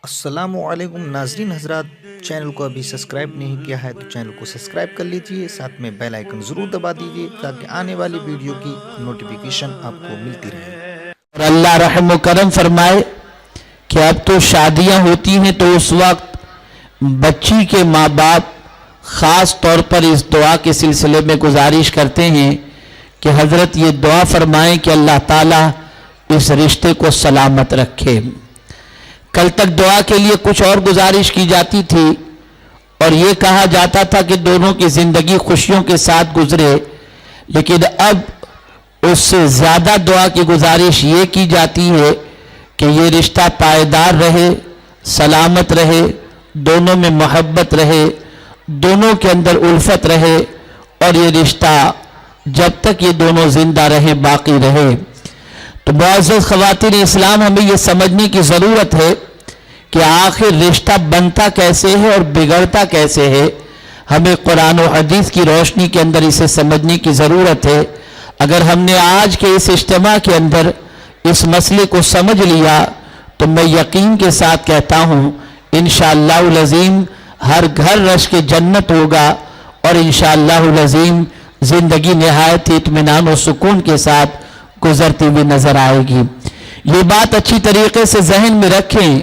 السلام علیکم ناظرین حضرات، چینل کو ابھی سبسکرائب نہیں کیا ہے تو چینل کو سبسکرائب کر لیجئے، ساتھ میں بیل آئیکن ضرور دبا دیجئے تاکہ آنے والی ویڈیو کی نوٹیفیکیشن آپ کو ملتی رہے۔ اور اللہ رحم و کرم فرمائے کہ اب تو شادیاں ہوتی ہیں تو اس وقت بچی کے ماں باپ خاص طور پر اس دعا کے سلسلے میں گزارش کرتے ہیں کہ حضرت یہ دعا فرمائیں کہ اللہ تعالیٰ اس رشتے کو سلامت رکھے۔ کل تک دعا کے لیے کچھ اور گزارش کی جاتی تھی اور یہ کہا جاتا تھا کہ دونوں کی زندگی خوشیوں کے ساتھ گزرے، لیکن اب اس سے زیادہ دعا کی گزارش یہ کی جاتی ہے کہ یہ رشتہ پائیدار رہے، سلامت رہے، دونوں میں محبت رہے، دونوں کے اندر الفت رہے اور یہ رشتہ جب تک یہ دونوں زندہ رہے باقی رہے۔ تو معزز خواتین اسلام، ہمیں یہ سمجھنے کی ضرورت ہے کہ آخر رشتہ بنتا کیسے ہے اور بگڑتا کیسے ہے۔ ہمیں قرآن و حدیث کی روشنی کے اندر اسے سمجھنے کی ضرورت ہے۔ اگر ہم نے آج کے اس اجتماع کے اندر اس مسئلے کو سمجھ لیا تو میں یقین کے ساتھ کہتا ہوں انشاءاللہ العظیم ہر گھر رش کے جنت ہوگا اور انشاءاللہ العظیم زندگی نہایت اطمینان و سکون کے ساتھ گزرتی ہوئی نظر آئے گی۔ یہ بات اچھی طریقے سے ذہن میں رکھیں،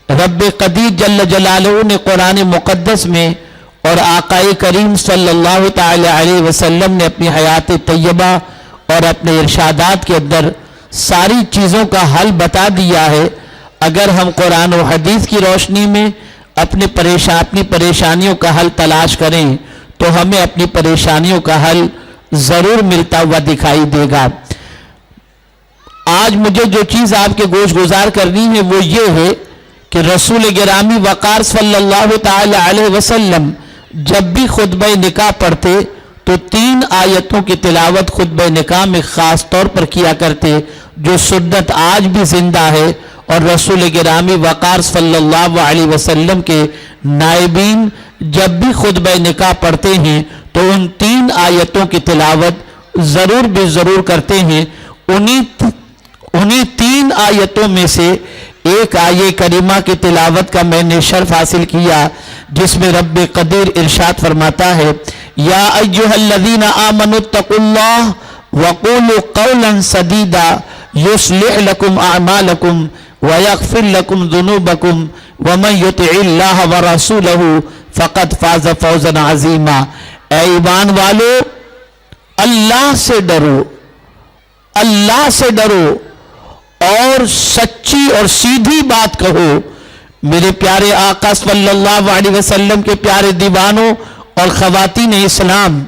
رب قدیر جل جلالہ نے قرآن مقدس میں اور آقا کریم صلی اللہ تعالی علیہ وسلم نے اپنی حیات طیبہ اور اپنے ارشادات کے اندر ساری چیزوں کا حل بتا دیا ہے۔ اگر ہم قرآن و حدیث کی روشنی میں اپنی پریشانیوں کا حل تلاش کریں تو ہمیں اپنی پریشانیوں کا حل ضرور ملتا ہوا دکھائی دے گا۔ آج مجھے جو چیز آپ کے گوش گزار کرنی ہے وہ یہ ہے کہ رسول گرامی وقار صلی اللہ تعالی علیہ وسلم جب بھی خطبہ نکاح پڑھتے تو 3 آیتوں کی تلاوت خطبہ نکاح میں خاص طور پر کیا کرتے، جو سنت آج بھی زندہ ہے اور رسول گرامی وقار صلی اللہ علیہ وسلم کے نائبین جب بھی خطبہ نکاح پڑھتے ہیں تو ان 3 آیتوں کی تلاوت ضرور بھی ضرور کرتے ہیں۔ انہی 3 آیتوں میں سے ایک آیہ کریمہ کی تلاوت کا میں نے شرف حاصل کیا جس میں رب قدیر ارشاد فرماتا ہے، یا ایھا الذین آمنوا اتقوا اللہ وقولوا قولا سدیدا یصلح لکم اعمالکم ویغفر لکم ذنوبکم ومن یطع اللہ ورسولہ فقد فاز فوزا عظیما۔ اے ایمان والو، اللہ سے ڈرو، اللہ سے ڈرو اور سچی اور سیدھی بات کہو۔ میرے پیارے آقا صلی اللہ علیہ وسلم کے پیارے دیوانوں اور خواتین اسلام،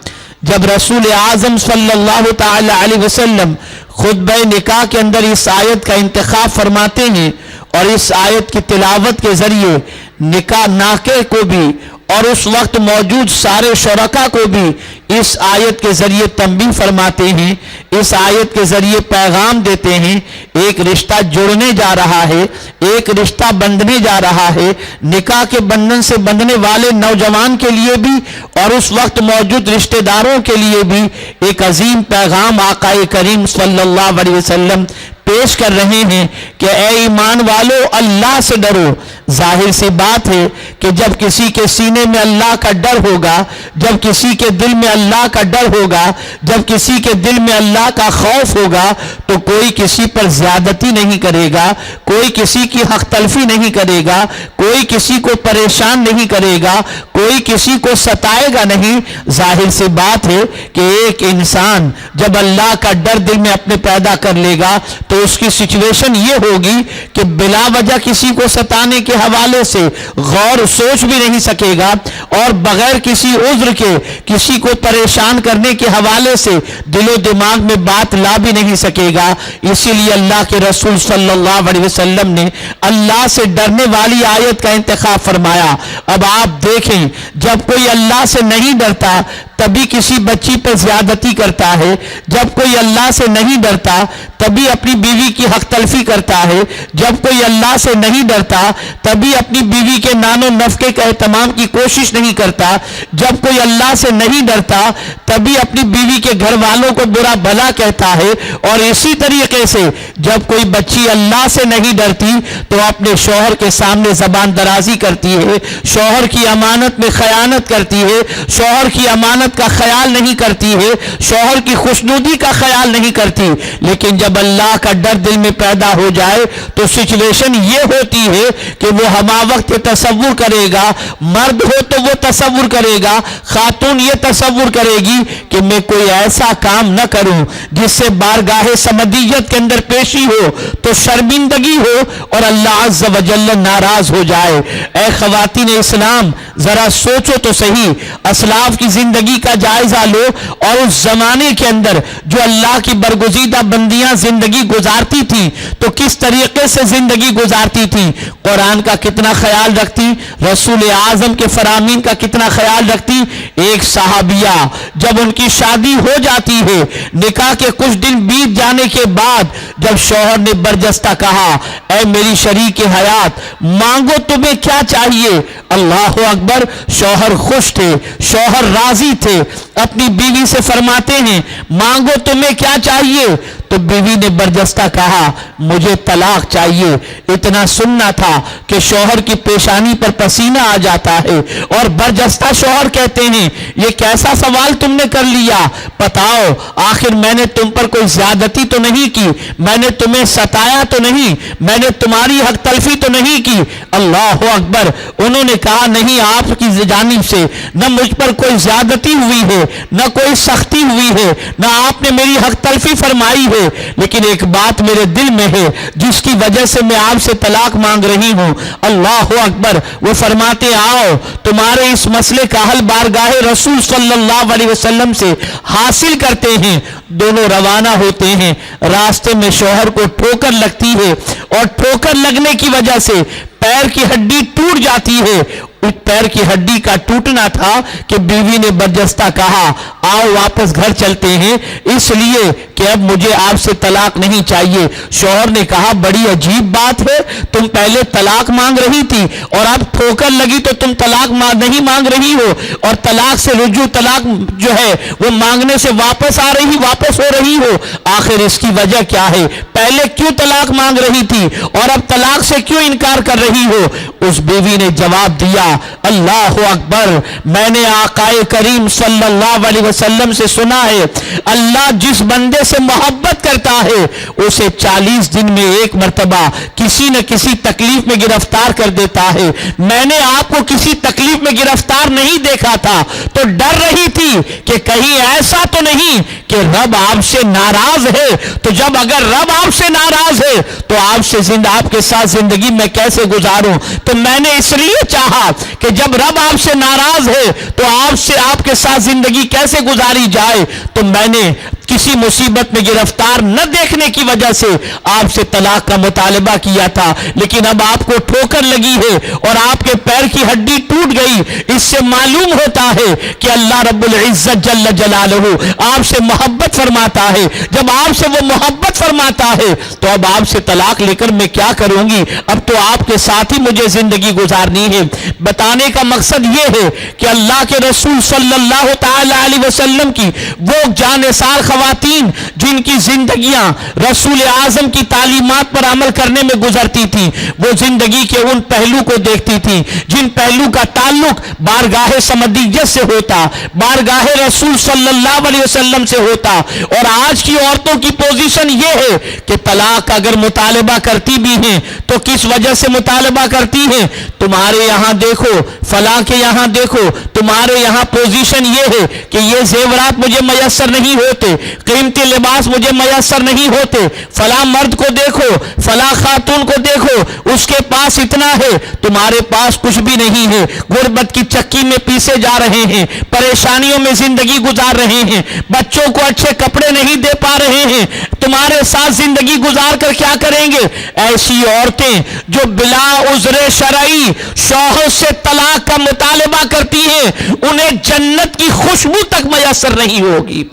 جب رسول اعظم صلی اللہ تعالی علیہ وسلم خطبہ نکاح کے اندر اس آیت کا انتخاب فرماتے ہیں اور اس آیت کی تلاوت کے ذریعے نکاح ناکح کو بھی اور اس وقت موجود سارے شرکاء کو بھی اس آیت کے ذریعے تنبیہ فرماتے ہیں، اس آیت کے ذریعے پیغام دیتے ہیں، ایک رشتہ جڑنے جا رہا ہے، ایک رشتہ بندھنے جا رہا ہے۔ نکاح کے بندھن سے بندھنے والے نوجوان کے لیے بھی اور اس وقت موجود رشتہ داروں کے لیے بھی ایک عظیم پیغام آقا کریم صلی اللہ علیہ وسلم پیش کر رہے ہیں کہ اے ایمان والو، اللہ سے ڈرو۔ ظاہر سی بات ہے کہ جب کسی کے سینے میں اللہ کا ڈر ہوگا، جب کسی کے دل میں اللہ کا ڈر ہوگا، جب کسی کے دل میں اللہ کا خوف ہوگا تو کوئی کسی پر زیادتی نہیں کرے گا، کوئی کسی کی حق تلفی نہیں کرے گا، کوئی کسی کو پریشان نہیں کرے گا، کوئی کسی کو ستائے گا نہیں۔ ظاہر سی بات ہے کہ ایک انسان جب اللہ کا ڈر دل میں اپنے پیدا کر لے گا تو اس کی سچویشن یہ ہوگی کہ بلا وجہ کسی کو ستانے کے حوالے سے غور سوچ بھی نہیں سکے گا اور بغیر کسی عذر کے کسی کو پریشان کرنے کے حوالے سے دل و دماغ میں بات لا بھی نہیں سکے گا۔ اسی لیے اللہ کے رسول صلی اللہ علیہ وسلم نے اللہ سے ڈرنے والی آیت کا انتخاب فرمایا۔ اب آپ دیکھیں، جب کوئی اللہ سے نہیں ڈرتا تبھی کسی بچی پر زیادتی کرتا ہے، جب کوئی اللہ سے نہیں ڈرتا تبھی اپنی بیوی کی حق تلفی کرتا ہے، جب کوئی اللہ سے نہیں ڈرتا تبھی اپنی بیوی کے نان و نفقے کا اہتمام کی کوشش نہیں کرتا، جب کوئی اللہ سے نہیں ڈرتا تبھی اپنی بیوی کے گھر والوں کو برا بھلا کہتا ہے، اور اسی طریقے سے جب کوئی بچی اللہ سے نہیں ڈرتی تو اپنے شوہر کے سامنے زبان درازی کرتی ہے، شوہر کی امانت میں خیانت کرتی ہے، شوہر کی امانت کا خیال نہیں کرتی ہے، شوہر کی خوشنودی کا خیال نہیں کرتی۔ لیکن جب اللہ کا ڈر دل میں پیدا ہو جائے تو سچویشن یہ ہوتی ہے کہ وہ ہما وقت یہ تصور کرے گا، مرد ہو تو وہ تصور کرے گا، خاتون یہ تصور کرے گی کہ میں کوئی ایسا کام نہ کروں جس سے بارگاہ سمدیت کے اندر پیشی ہو تو شرمندگی ہو اور اللہ عز و جل ناراض ہو جائے۔ اے خواتین اسلام، ذرا سوچو تو صحیح، اسلاف کی زندگی کا جائزہ لو اور اس زمانے کے اندر جو اللہ کی برگزیدہ بندیاں زندگی گزارتی تھی تو کس طریقے سے زندگی گزارتی تھی، قرآن کا کتنا خیال رکھتی، رسول اعظم کے فرامین کا کتنا خیال رکھتی۔ ایک صحابیہ جب ان کی شادی ہو جاتی ہے، نکاح کے کچھ دن بیت جانے کے بعد جب شوہر نے برجستہ کہا اے میری شریک حیات مانگو تمہیں کیا چاہیے، اللہ اکبر، شوہر خوش تھے، شوہر راضی تھے، اپنی بیوی سے فرماتے ہیں مانگو تمہیں کیا چاہیے، تو بیوی نے برجستہ کہا مجھے طلاق چاہیے۔ اتنا سننا تھا کہ شوہر کی پیشانی پر پسینہ آ جاتا ہے اور برجستہ شوہر کہتے ہیں یہ کیسا سوال تم نے کر لیا، بتاؤ آخر میں نے تم پر کوئی زیادتی تو نہیں کی، میں نے تمہیں ستایا تو نہیں، میں نے تمہاری حق تلفی تو نہیں کی۔ اللہ اکبر، انہوں نے کہا نہیں، آپ کی جانب سے نہ مجھ پر کوئی زیادتی ہوئی ہے، نہ کوئی سختی ہوئی ہے، نہ آپ نے میری حق تلفی فرمائی ہے، لیکن ایک بات میرے دل میں ہے جس کی وجہ سے میں آپ سے طلاق مانگ رہی ہوں۔ اللہ اکبر، وہ فرماتے آؤ تمہارے اس مسئلے کا حل بارگاہ رسول صلی اللہ علیہ وسلم سے حاصل کرتے ہیں۔ دونوں روانہ ہوتے ہیں، راستے میں شوہر کو ٹھوکر لگتی ہے اور ٹھوکر لگنے کی وجہ سے پیر کی ہڈی ٹوٹ جاتی ہے۔ اس پیر کی ہڈی کا ٹوٹنا تھا کہ بیوی نے برجستہ کہا آؤ واپس گھر چلتے ہیں، اس لیے کہ اب مجھے آپ سے طلاق نہیں چاہیے۔ شوہر نے کہا بڑی عجیب بات ہے، تم پہلے طلاق مانگ رہی تھی اور اب ٹھوکر لگی تو تم طلاق نہیں مانگ رہی ہو، اور طلاق سے رجوع طلاق جو ہے وہ مانگنے سے واپس ہو رہی ہو، آخر اس کی وجہ کیا ہے؟ پہلے کیوں طلاق مانگ رہی تھی اور اب طلاق سے کیوں انکار کر رہی ہو؟ اس بیوی نے جواب دیا اللہ اکبر، میں نے آقا کریم صلی اللہ علیہ وسلم سے سنا ہے اللہ جس بندے سے محبت کرتا ہے اسے 40 دن میں ایک مرتبہ کسی نہ کسی تکلیف میں گرفتار کر دیتا ہے۔ میں نے آپ کو کسی تکلیف میں گرفتار نہیں دیکھا تھا تو ڈر رہی تھی کہ کہیں ایسا تو نہیں کہ رب آپ سے ناراض ہے، تو جب اگر رب آپ سے ناراض ہے تو آپ کے ساتھ زندگی میں کیسے گزاروں؟ تو میں نے اس لیے چاہا کہ جب رب آپ سے ناراض ہے تو آپ کے ساتھ زندگی کیسے گزاری جائے، تو میں نے کسی مصیبت میں گرفتار نہ دیکھنے کی وجہ سے آپ سے طلاق کا مطالبہ کیا تھا، لیکن اب آپ کو ٹھوکر لگی ہے اور آپ کے پیر کی ہڈی ٹوٹ گئی، اس سے معلوم ہوتا ہے کہ اللہ رب العزت جل جلالہ آپ سے محبت فرماتا ہے۔ جب آپ سے وہ محبت فرماتا ہے تو اب آپ سے طلاق لے کر میں کیا کروں گی؟ اب تو آپ کے ساتھ ہی مجھے زندگی گزارنی ہے۔ بتانے کا مقصد یہ ہے کہ اللہ کے رسول صلی اللہ تعالی علیہ وسلم کی وہ جانثار خواتین جن کی زندگیاں رسول اعظم کی تعلیمات پر عمل کرنے میں گزرتی تھی، وہ زندگی کے ان پہلو کو دیکھتی تھی جن پہلو کا تعلق بارگاہ سمدیت سے ہوتا، بارگاہ رسول صلی اللہ علیہ وسلم سے ہوتا۔ اور آج کی عورتوں کی پوزیشن یہ ہے کہ طلاق اگر مطالبہ کرتی بھی ہیں تو کس وجہ سے مطالبہ کرتی ہیں؟ تمہارے یہاں دیکھو، فلاں کے یہاں دیکھو، تمہارے یہاں پوزیشن یہ ہے کہ یہ زیورات مجھے میسر نہیں ہوتے، قیمتی لباس مجھے میسر نہیں ہوتے، فلاں مرد کو دیکھو، فلاں خاتون کو دیکھو، اس کے پاس اتنا ہے، تمہارے پاس کچھ بھی نہیں ہے، غربت کی چکی میں پیسے جا رہے ہیں، پریشانیوں میں زندگی گزار رہے ہیں، بچوں کو اچھے کپڑے نہیں دے پا رہے ہیں، تمہارے ساتھ زندگی گزار کر کیا کریں گے؟ ایسی عورتیں جو بلا عذر شرعی شوہر سے طلاق کا مطالبہ کرتی ہیں انہیں جنت کی خوشبو تک میسر نہیں ہوگی۔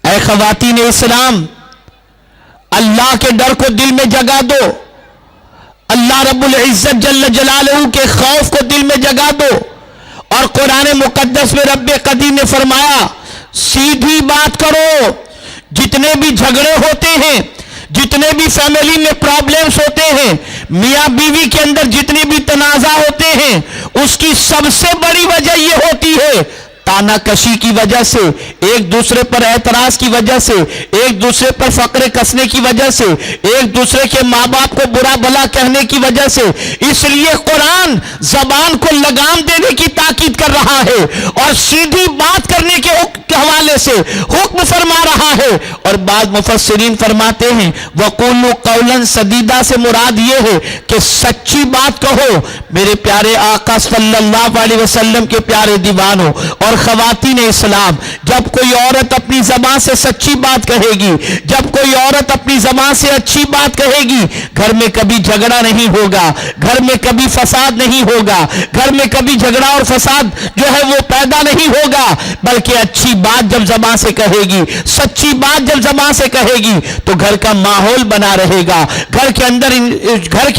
اے خواتین اسلام، اللہ کے ڈر کو دل میں جگا دو, اللہ رب العزت جل جلالہ کے خوف کو دل میں جگا دو. اور قرآن مقدس میں رب قدیر نے فرمایا سیدھی بات کرو. جتنے بھی جھگڑے ہوتے ہیں, جتنے بھی فیملی میں پرابلمز ہوتے ہیں, میاں بیوی کے اندر جتنے بھی تنازع ہوتے ہیں, اس کی سب سے بڑی وجہ یہ ہوتی ہے تانا کشی کی وجہ سے, ایک دوسرے پر اعتراض کی وجہ سے, ایک دوسرے پر فقرے کسنے کی وجہ سے, ایک دوسرے کے ماں باپ کو برا بھلا کہنے کی وجہ سے. اس لیے قرآن زبان کو لگام دینے کی تاکید کر رہا ہے اور سیدھی بات کرنے کے حوالے سے حکم فرما رہا ہے. اور بعض مفسرین فرماتے ہیں وَقُولُوا قَوْلًا سَدِيدًا سے مراد یہ ہے کہ سچی بات کہو. میرے پیارے آقا صلی اللہ علیہ وسلم کے پیارے دیوانوں اور خواتین اسلام, جب کوئی عورت اپنی زبان سے سچی بات کہے گی, جب کوئی عورت اپنی زبان سے اچھی بات کہے گی, گھر میں کبھی جھگڑا نہیں ہوگا, گھر میں کبھی فساد نہیں ہوگا, گھر میں کبھی جھگڑا اور فساد جو ہے وہ پیدا نہیں ہوگا. بلکہ اچھی بات جب زبان سے کہے گی, سچی بات جب زبان سے کہے گی تو گھر کا ماحول بنا رہے گا, گھر کے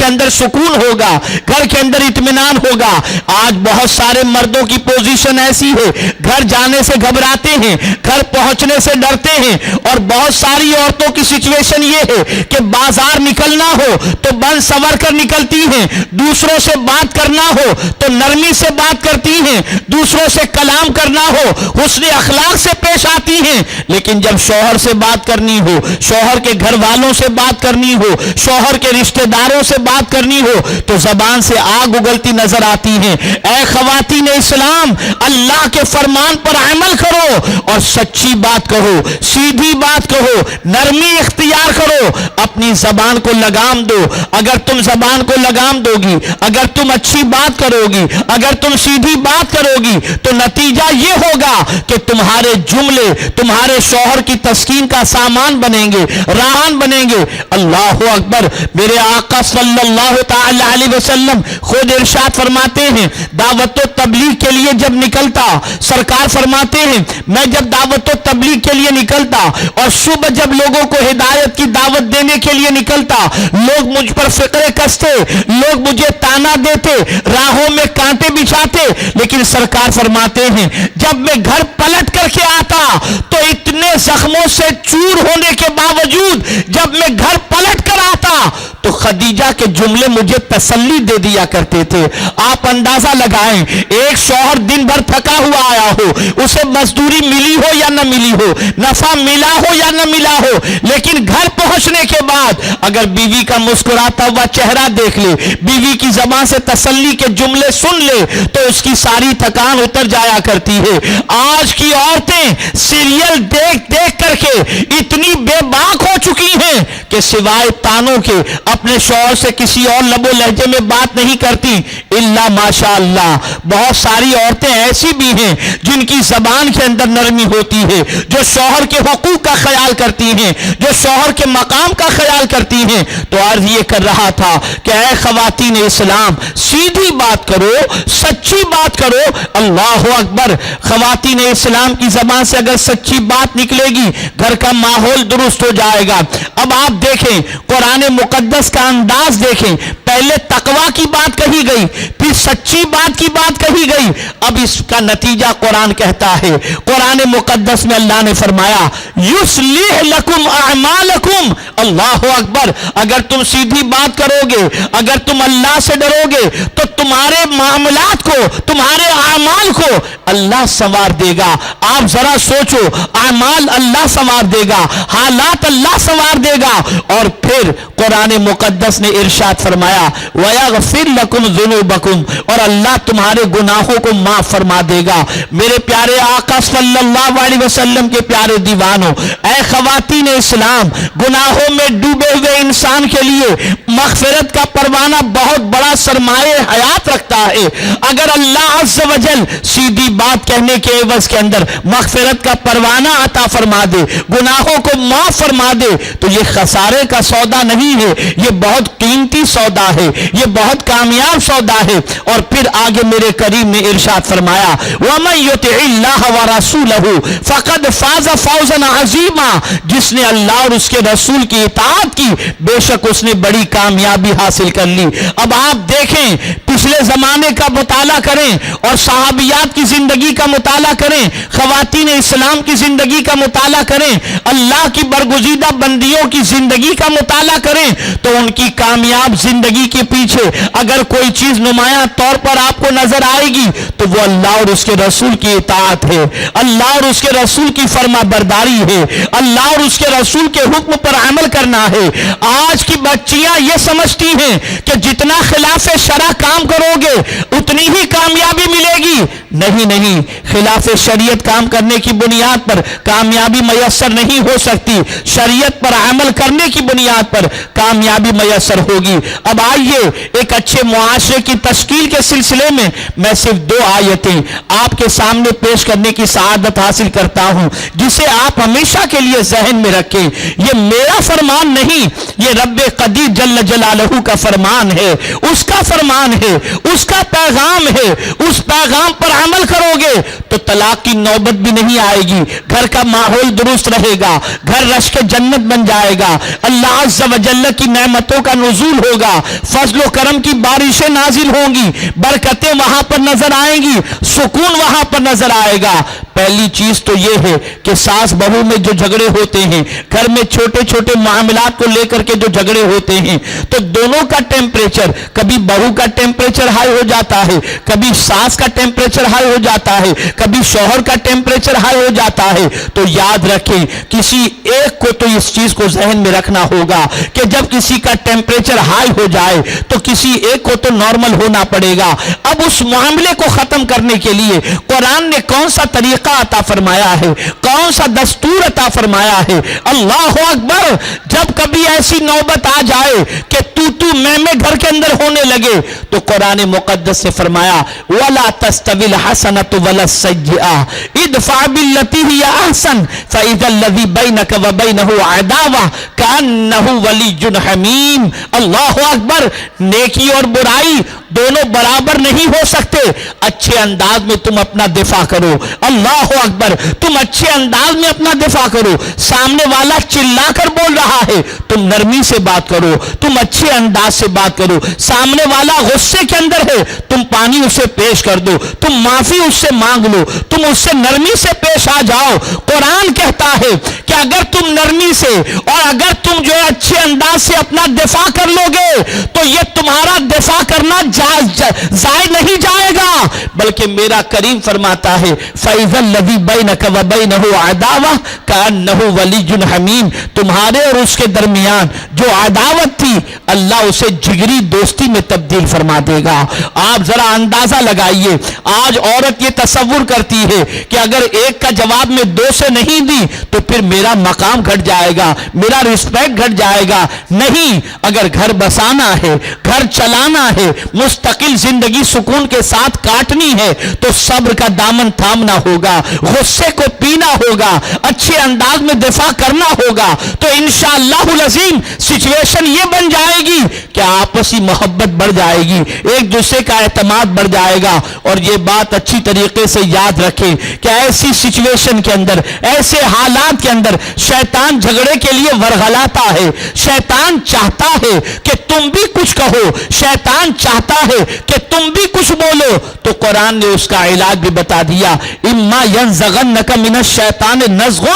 اندر سکون ہوگا, گھر کے اندر اطمینان ہوگا. آج بہت سارے مردوں کی پوزیشن ایسی ہے گھر جانے سے گھبراتے ہیں, گھر پہنچنے سے ڈرتے ہیں. اور بہت ساری عورتوں کی سچویشن یہ ہے کہ بازار نکلنا ہو تو بن سور کر نکلتی ہیں, دوسروں سے بات کرنا ہو تو نرمی سے بات کرتی ہیں, دوسروں سے کلام کرنا ہو حسن اخلاق سے پیش آتی ہیں. لیکن جب شوہر سے بات کرنی ہو, شوہر کے گھر والوں سے بات کرنی ہو, شوہر کے رشتہ داروں سے بات کرنی ہو تو زبان سے آگ اگلتی نظر آتی ہیں. اے خواتین اسلام, اللہ کے فرمان پر عمل کرو اور سچی بات کہو, سیدھی بات کہو, نرمی اختیار کرو, اپنی زبان کو لگام دو. اگر تم زبان کو لگام دو گی, اگر تم اچھی بات کرو گی, اگر تم سیدھی بات کرو گی تو نتیجہ یہ ہوگا کہ تمہارے جملے تمہارے شوہر کی تسکین کا سامان بنیں گے, راہن بنیں گے. اللہ اکبر. میرے آقا صلی اللہ تعالی علیہ وسلم خود ارشاد فرماتے ہیں دعوت و تبلیغ کے لیے جب نکلتا, سرکار فرماتے ہیں میں جب دعوت و تبلیغ کے لیے نکلتا اور صبح جب لوگوں کو ہدایت کی دعوت دینے کے لیے نکلتا, لوگ مجھ پر فقرے کستے, لوگ مجھے تانا دیتے, راہوں میں کانٹے بچھاتے, لیکن سرکار فرماتے ہیں جب میں گھر پلٹ کر کے آتا تو اتنے زخموں سے چور ہونے کے باوجود جب میں گھر پلٹ کر آتا تو خدیجہ کے جملے مجھے تسلی دے دیا کرتے تھے. آپ اندازہ لگائیں, ایک شوہر دن بھر تھکا ہوا آیا ہو, اسے مزدوری ملی ہو یا نہ ملی ہو, نفع ملا ہو یا نہ ملا ہو, لیکن گھر پہنچنے کے بعد اگر بیوی کا مسکراتا ہوا چہرہ دیکھ لے, بیوی کی زبان سے تسلی کے جملے سن لے تو اس کی ساری تھکان اتر جایا کرتی ہے. آج کی عورتیں سیریل دیکھ دیکھ کر کے اتنی بے باک ہو چکی ہیں کہ سوائے تانوں کے اپنے شوہر سے کسی اور لب و لہجے میں بات نہیں کرتی الا ماشاء اللہ. بہت ساری عورتیں ایسی بھی ہیں جن کی زبان کے اندر نرمی ہوتی ہے, جو شوہر کے حقوق کا خیال کرتی ہیں, جو شوہر کے مقام کا خیال کرتی ہیں. تو عرض یہ کر رہا تھا کہ اے خواتین اسلام, سیدھی بات کرو, سچی بات کرو. اللہ اکبر. خواتین اسلام کی زبان سے اگر سچی بات نکلے گی گھر کا ماحول درست ہو جائے گا. اب آپ دیکھیں قرآن مقدس کا انداز دیکھیں, پہلے تقوی کی بات کہی گئی, پھر سچی بات کی بات کہی گئی. اب اس کا نتیجہ قرآن کہتا ہے, قرآن مقدس میں اللہ نے فرمایا یصلح لکم اعمالکم. اللہ اکبر. اگر تم سیدھی بات کرو گے, اگر تم اللہ سے ڈرو گے تو تمہارے معاملات کو, تمہارے اعمال کو اللہ سنوار دے گا. آپ ذرا سوچو, اعمال اللہ سنوار دے گا, حالات اللہ سنوار دے گا. اور پھر قرآن مقدس نے ارشاد فرمایا وَيَغْفِرْ لَكُمْ ذُنُوبَكُمْ, اور اللہ تمہارے گناہوں کو معاف فرما دے گا. میرے پیارے آقا صلی اللہ علیہ وسلم کے پیارے دیوانوں, اے خواتین اسلام, گناہوں میں ڈوبے ہوئے انسان انسان کے لیے مغفرت کا پروانہ بہت بڑا سرمایہ حیات رکھتا ہے. اگر اللہ عز و جل سیدھی بات کہنے کے عوض کے اندر مغفرت کا پروانہ عطا فرما دے, گناہوں کو معاف فرما دے, تو یہ خسارے کا سودا نہیں ہے, یہ بہت قیمتی سودا ہے, یہ بہت کامیاب سودا ہے. اور پھر آگے میرے کریم نے ارشاد فرمایا وَمَن يُطِعِ اللَّهَ وَرَسُولَهُ فَقَدْ فَازَ فَوْزًا عَظِيمًا, جس نے اللہ اور اس کے رسول کی اطاعت کی بے شک اس نے بڑی کامیابی حاصل کر لی. اب آپ دیکھیں, پچھلے زمانے کا مطالعہ کریں اور صحابیات کی زندگی کا مطالعہ کریں, خواتین اسلام کی زندگی کا مطالعہ کریں, اللہ کی برگزیدہ بندیوں کی زندگی کا مطالعہ کریں, تو ان کی کامیاب زندگی کے پیچھے اگر کوئی چیز نمایاں طور پر آپ کو نظر آئے گی تو وہ اللہ اور اس کے رسول کی اطاعت ہے, اللہ اور اس کے رسول کی فرما برداری ہے, اللہ اور اس کے رسول کے حکم پر عمل کرنا ہے. آج کی بچیاں یہ سمجھتی ہیں کہ جتنا خلاف شرع کام کرو گے اتنی ہی کامیابی ملے گی. نہیں, خلاف شریعت کام کرنے کی بنیاد پر کامیابی میسر نہیں ہو سکتی, شریعت پر عمل کرنے کی بنیاد پر کامیابی میسر ہوگی. اب آئیے ایک اچھے معاشرے کی تشکیل کے سلسلے میں صرف 2 آیتیں آپ کے سامنے پیش کرنے کی سعادت حاصل کرتا ہوں, جسے آپ ہمیشہ کے لیے ذہن میں رکھیں. یہ میرا فرمان نہیں, یہ رب قدیر جل جلالہ کا فرمان ہے, اس کا فرمان ہے, اس کا پیغام ہے. اس پیغام پر عمل کرو گے تو طلاق کی نوبت بھی نہیں آئے گی, گھر کا ماحول درست رہے گا, گھر رشک جنت بن جائے گا, اللہ عز و جل کی نعمتوں کا نزول ہوگا, فضل و کرم کی بارشیں نازل ہوں گی, برکتیں وہاں پر نظر آئیں گی, سکون وہاں پر نظر آئے گا. پہلی چیز تو یہ ہے کہ ساس بہو میں جو جھگڑے ہوتے ہیں, گھر میں چھوٹے چھوٹے معاملات کو لے کر کے جو جھگڑے ہوتے ہیں, تو دونوں کا ٹیمپریچر, کبھی بہو کا ٹیمپریچر ہائی ہو جاتا ہے, کبھی ساس کا ٹیمپریچر ہائی ہو جاتا ہے, کبھی شوہر کا ٹیمپریچر ہائی ہو جاتا ہے. تو یاد رکھیں, کسی ایک کو تو اس چیز کو ذہن میں رکھنا ہوگا کہ جب کسی کا ٹیمپریچر ہائی ہو جائے تو کسی ایک کو تو نارمل ہونا پڑے گا. اب اس معاملے کو ختم کرنے کے لیے قرآن نے کون سا طریقہ عطا فرمایا ہے, کون سا دستور عطا فرمایا ہے. اللہ اکبر, جب کبھی ایسی نوبت آ جائے کہ تو میں گھر کے اندر ہونے لگے تو قرآن مقدس سے فرمایا وَلَا تَسْتَوِي الْحَسَنَةُ وَلَا السَّيِّئَةُ اِدْفَعْ بِالَّتِي هِيَ أَحْسَنُ فَإِذَا الَّذِي بَيْنَكَ وَبَيْنَهُ عَدَاوَةٌ كَأَنَّهُ وَلِيٌّ حَمِيمٌ. اللہ اکبر, نیکی اور برائی دونوں برابر نہیں ہو سکتے. اچھے انداز میں تم اپنا دفاع کرو, اللہ اکبر, تم اچھے انداز میں اپنا دفاع کرو. سامنے والا چلا کر بول رہا ہے, تم نرمی سے بات کرو, تم اچھے انداز سے بات کرو. سامنے والا غصے کے اندر ہے, تم پانی اسے پیش کر دو, تم معافی اس سے مانگ لو, تم اس سے نرمی سے پیش آ جاؤ. قرآن کہتا ہے کہ اگر تم نرمی سے اور اگر تم جو ہے اچھے انداز سے اپنا دفاع کر لو گے تو یہ تمہارا دفاع کرنا ضائع نہیں جائے گا, بلکہ میرا کریم فرماتا ہے فَإِذَا الَّذِي بَيْنَكَ وَبَيْنَهُ عَدَاوَةٌ كَأَنَّهُ وَلِيٌّ حَمِيمٌ. تمہارے اور اس کے درمیان جو عداوت تھی اللہ اسے جگری دوستی میں تبدیل فرما دے گا. آپ ذرا اندازہ لگائیے, آج عورت یہ تصور کرتی ہے کہ اگر ایک کا جواب میں 2 سے نہیں دی تو پھر میرا مقام گھٹ جائے گا, میرا رسپیکٹ گھٹ جائے گا. نہیں, اگر گھر بسانا ہے, گھر چلانا ہے, مستقل زندگی سکون کے ساتھ کاٹنی ہے تو صبر کا دامن تھامنا ہوگا, غصے کو پینا ہوگا, اچھے انداز میں دفاع کرنا ہوگا. تو انشاءاللہ العظیم سچویشن یہ بن جائے گی کہ آپسی محبت بڑھ جائے گی, ایک دوسرے کا اعتماد بڑھ جائے گا. اور یہ بات اچھی طریقے سے یاد رکھیں کہ ایسی سچویشن کے اندر, ایسے حالات کے اندر شیطان جھگڑے کے لیے ورغلاتا ہے. شیطان چاہتا ہے کہ تم بھی کچھ کہو, شیطان چاہتا ہے کہ تم بھی کچھ بولو. تو قرآن نے اس کا علاج بھی بتا دیا, اما ینزغنک من الشیطان نزغ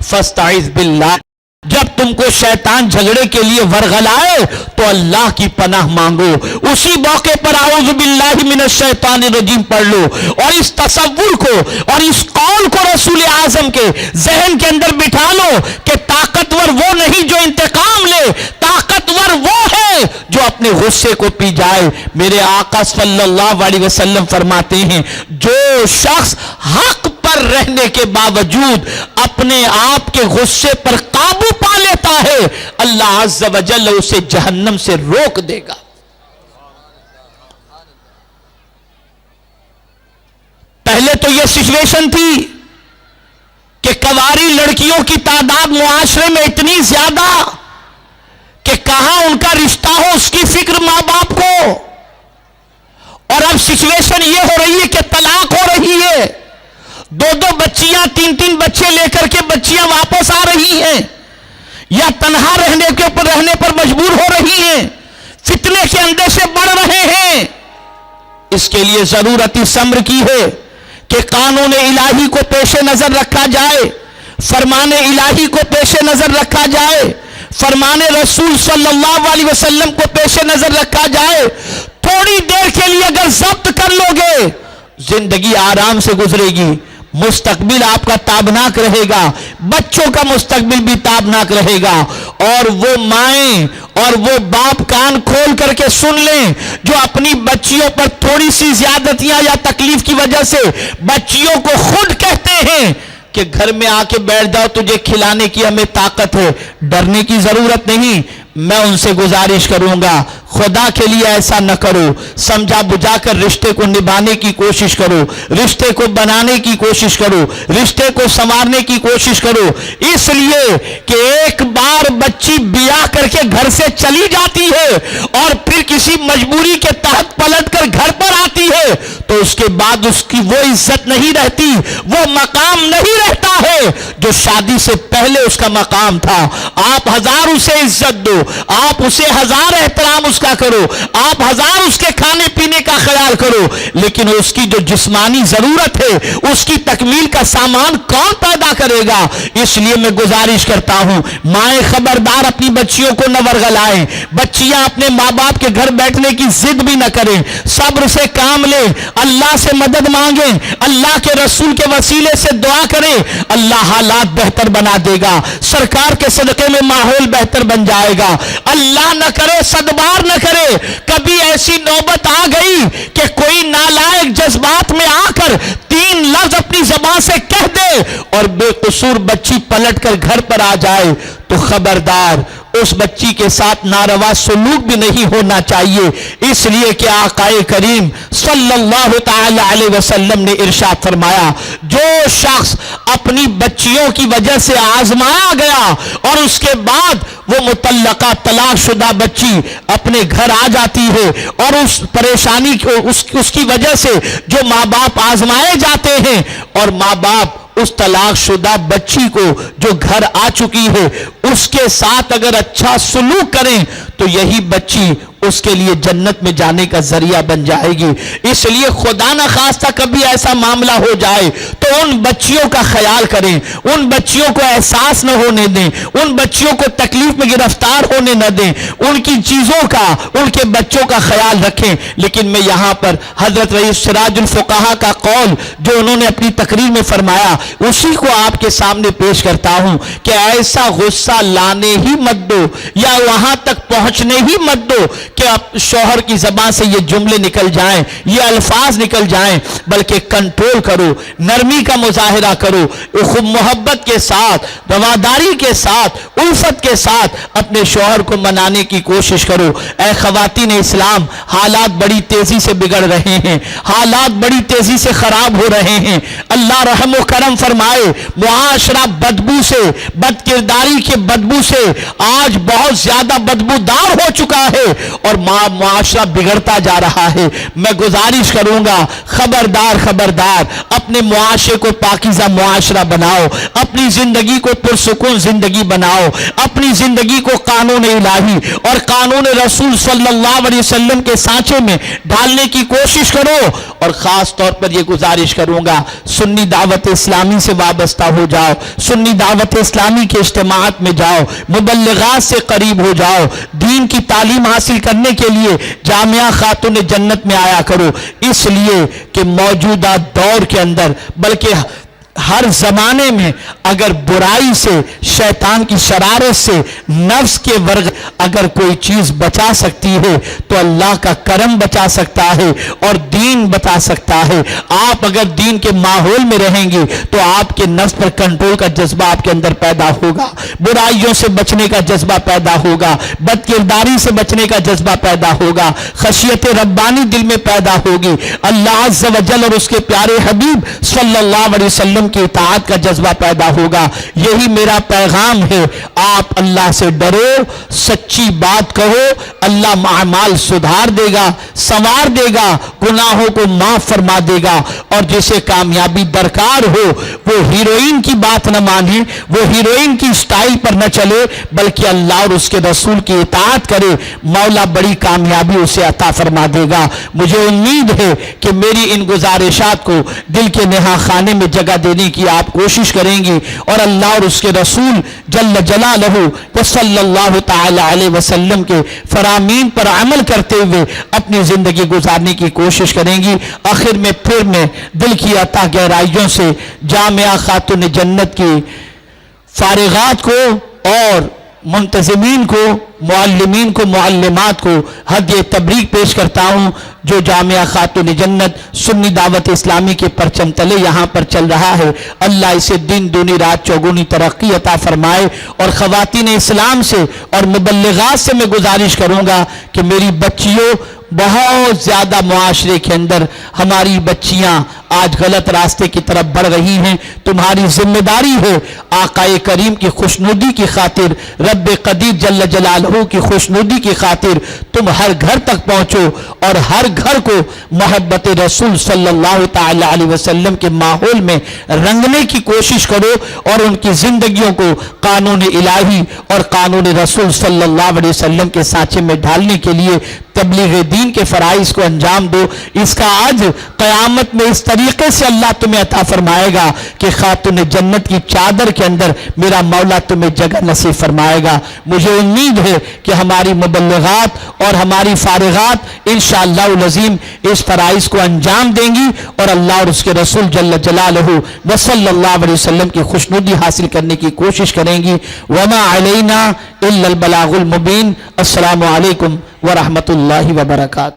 فاستعذ باللہ. جب تم کو شیطان جھگڑے کے لیے ورغلائے تو اللہ کی پناہ مانگو, اسی موقع پر اعوذ باللہ من الشیطان الرجیم پڑھ لو. اور اس تصور کو اور اس قول کو رسول اعظم کے ذہن کے اندر بٹھا لو کہ طاقتور وہ نہیں جو انتقام لے, طاقتور وہ ہے جو اپنے غصے کو پی جائے. میرے آقا صلی اللہ علیہ وسلم فرماتے ہیں جو شخص حق پر پر رہنے کے باوجود اپنے آپ کے غصے پر قابو پا لیتا ہے، اللہ عز و جل اسے جہنم سے روک دے گا۔ پہلے تو یہ سچویشن تھی کہ کنواری لڑکیوں کی تعداد معاشرے میں اتنی زیادہ کہ کہاں ان کا رشتہ ہو اس کی فکر ماں باپ کو، اور اب سچویشن یہ ہو رہی ہے کہ طلاق ہو رہی ہے، دو دو بچیاں تین تین بچے لے کر کے بچیاں واپس آ رہی ہیں، یا تنہا رہنے پر مجبور ہو رہی ہیں، فتنے کے اندیشے بڑھ رہے ہیں۔ اس کے لیے ضرورت اس امر کی ہے کہ قانون الہی کو پیش نظر رکھا جائے، فرمان الہی کو پیش نظر رکھا جائے، فرمان رسول صلی اللہ علیہ وسلم کو پیش نظر رکھا جائے۔ تھوڑی دیر کے لیے اگر ضبط کر لو گے، زندگی آرام سے گزرے گی، مستقبل آپ کا تابناک رہے گا، بچوں کا مستقبل بھی تابناک رہے گا۔ اور وہ مائیں اور وہ باپ کان کھول کر کے سن لیں جو اپنی بچیوں پر تھوڑی سی زیادتیاں یا تکلیف کی وجہ سے بچیوں کو خود کہتے ہیں کہ گھر میں آ کے بیٹھ جاؤ، تجھے کھلانے کی ہمیں طاقت ہے، ڈرنے کی ضرورت نہیں۔ میں ان سے گزارش کروں گا خدا کے لیے ایسا نہ کرو، سمجھا بجھا کر رشتے کو نبھانے کی کوشش کرو، رشتے کو بنانے کی کوشش کرو، رشتے کو سنوارنے کی کوشش کرو۔ اس لیے کہ ایک بار بچی بیاہ کر کے گھر سے چلی جاتی ہے اور پھر کسی مجبوری کے تحت پلٹ کر گھر پر آتی ہے تو اس کے بعد اس کی وہ عزت نہیں رہتی، وہ مقام نہیں رہتا ہے جو شادی سے پہلے اس کا مقام تھا۔ آپ ہزار اسے عزت دو، آپ اسے ہزار احترام اس کا کرو، آپ ہزار اس کے کھانے پینے کا خیال کرو، لیکن اس کی جو جسمانی ضرورت ہے اس کی تکمیل کا سامان کون پیدا کرے گا؟ اس لیے میں گزارش کرتا ہوں مائیں خبردار اپنی بچیوں کو نہ ورغلائیں، بچیاں اپنے ماں باپ کے گھر بیٹھنے کی ضد بھی نہ کریں، صبر سے کام لیں، اللہ سے مدد مانگیں، اللہ کے رسول کے وسیلے سے دعا کریں، اللہ حالات بہتر بنا دے گا، سرکار کے صدقے میں ماحول بہتر بن جائے گا۔ اللہ نہ کرے صدبار نہ کرے کبھی ایسی نوبت آ گئی کہ کوئی نالائق جذبات میں آ کر تین لفظ اپنی زبان سے کہہ دے اور بے قصور بچی پلٹ کر گھر پر آ جائے تو خبردار اس بچی کے ساتھ ناروا سلوک بھی نہیں ہونا چاہیے۔ اس لیے کہ آقا کریم صلی اللہ تعالی علیہ وسلم نے ارشاد فرمایا جو شخص اپنی بچیوں کی وجہ سے آزمایا گیا اور اس کے بعد وہ مطلقہ طلاق شدہ بچی اپنے گھر آ جاتی ہے اور اس پریشانی اس کی وجہ سے جو ماں باپ آزمائے جاتے ہیں اور ماں باپ اس طلاق شدہ بچی کو جو گھر آ چکی ہے اس کے ساتھ اگر اچھا سلوک کریں تو یہی بچی اس کے لیے جنت میں جانے کا ذریعہ بن جائے گی۔ اس لیے خدا نہ خواستہ کبھی ایسا معاملہ ہو جائے تو ان بچیوں کا خیال کریں، ان بچیوں کو احساس نہ ہونے دیں، ان بچیوں کو تکلیف میں گرفتار ہونے نہ دیں، ان کی چیزوں کا ان کے بچوں کا خیال رکھیں۔ لیکن میں یہاں پر حضرت رئیس سراج الفقہا کا قول جو انہوں نے اپنی تقریر میں فرمایا اسی کو آپ کے سامنے پیش کرتا ہوں کہ ایسا غصہ لانے ہی مت دو یا وہاں تک پہنچنے ہی مت دو کہ شوہر کی زبان سے یہ جملے نکل جائیں، یہ الفاظ نکل جائیں، بلکہ کنٹرول کرو، نرمی کا مظاہرہ کرو، محبت کے ساتھ، رواداری کے ساتھ، الفت کے ساتھ اپنے شوہر کو منانے کی کوشش کرو۔ اے خواتین اسلام، حالات بڑی تیزی سے بگڑ رہے ہیں، حالات بڑی تیزی سے خراب ہو رہے ہیں۔ اللہ رحم و کرم فرمائے، معاشرہ بدبو سے، بد کرداری کے بدبو سے آج بہت زیادہ بدبودار ہو چکا ہے اور معاشرہ بگڑتا جا رہا ہے۔ میں گزارش کروں گا خبردار خبردار اپنے معاشرے کو پاکیزہ معاشرہ بناؤ، اپنی زندگی کو پرسکون زندگی بناؤ، اپنی زندگی کو قانون الہی اور قانون رسول صلی اللہ علیہ وسلم کے سانچے میں ڈالنے کی کوشش کرو۔ اور خاص طور پر یہ گزارش کروں گا سنی دعوت اسلامی سے وابستہ ہو جاؤ، سنی دعوت اسلامی کے اجتماعات میں جاؤ، مبلغات سے قریب ہو جاؤ، دین کی تعلیم حاصل کرنے کے لیے جامعہ خاتون جنت میں آیا کرو، اس لیے کہ موجودہ دور کے اندر بلکہ ہر زمانے میں اگر برائی سے، شیطان کی شرارت سے، نفس کے ورگ اگر کوئی چیز بچا سکتی ہے تو اللہ کا کرم بچا سکتا ہے اور دین بچا سکتا ہے۔ آپ اگر دین کے ماحول میں رہیں گے تو آپ کے نفس پر کنٹرول کا جذبہ آپ کے اندر پیدا ہوگا، برائیوں سے بچنے کا جذبہ پیدا ہوگا، بد کرداری سے بچنے کا جذبہ پیدا ہوگا، خشیت ربانی دل میں پیدا ہوگی، اللہ عز و جل اور اس کے پیارے حبیب صلی اللہ علیہ وسلم کی اطاعت کا جذبہ پیدا ہوگا۔ یہی میرا پیغام ہے، آپ اللہ سے ڈرو، سچی بات کہو، اللہ اعمال سدھار دے گا، سنوار دے گا، گناہوں کو معاف فرما دے گا۔ اور جسے کامیابی درکار ہو وہ ہیروئن کی بات نہ مانے، وہ ہیروئن کی سٹائل پر نہ چلے، بلکہ اللہ اور اس کے رسول کی اطاعت کرے، مولا بڑی کامیابی اسے عطا فرما دے گا۔ مجھے امید ہے کہ میری ان گزارشات کو دل کے نہا خانے میں جگہ دینے کی آپ کوشش کریں گی اور اللہ اور اس کے رسول جل جلالہ و صلی اللہ تعالی علیہ وسلم کے فرامین پر عمل کرتے ہوئے اپنی زندگی گزارنے کی کوشش کریں گی۔ آخر میں پھر میں دل کی عطا گہرائیوں سے جامعہ خاتون جنت کی فارغات کو اور منتظمین کو، معلمین کو، معلمات کو ہدیہ تبریک پیش کرتا ہوں، جو جامعہ خاتون جنت سنی دعوت اسلامی کے پرچم تلے یہاں پر چل رہا ہے۔ اللہ اسے دن دونی رات چوگنی ترقی عطا فرمائے۔ اور خواتین اسلام سے اور مبلغات سے میں گزارش کروں گا کہ میری بچیوں، بہت زیادہ معاشرے کے اندر ہماری بچیاں آج غلط راستے کی طرف بڑھ رہی ہیں، تمہاری ذمہ داری ہے آقا کریم کی خوشنودی کی خاطر، رب قدیر جل جلالہ کی خوشنودی کی خاطر تم ہر گھر تک پہنچو اور ہر گھر کو محبت رسول صلی اللہ تعالی علیہ وسلم کے ماحول میں رنگنے کی کوشش کرو اور ان کی زندگیوں کو قانون الہی اور قانون رسول صلی اللہ علیہ وسلم کے سانچے میں ڈھالنے کے لیے تبلیغ دین کے فرائض کو انجام دو۔ اس کا آج قیامت میں اس طریقے سے اللہ تمہیں عطا فرمائے گا کہ خاتون جنت کی چادر کے اندر میرا مولا تمہیں جگہ نصیب فرمائے گا۔ مجھے امید ہے کہ ہماری مبلغات اور ہماری فارغات انشاءاللہ العظیم اس فرائض کو انجام دیں گی اور اللہ اور اس کے رسول جل جلالہ و صلی اللہ علیہ وسلم کی خوشنودی حاصل کرنے کی کوشش کریں گی۔ وما علینا الا البلاغ المبین۔ السلام علیکم ورحمۃ اللہ وبرکاتہ۔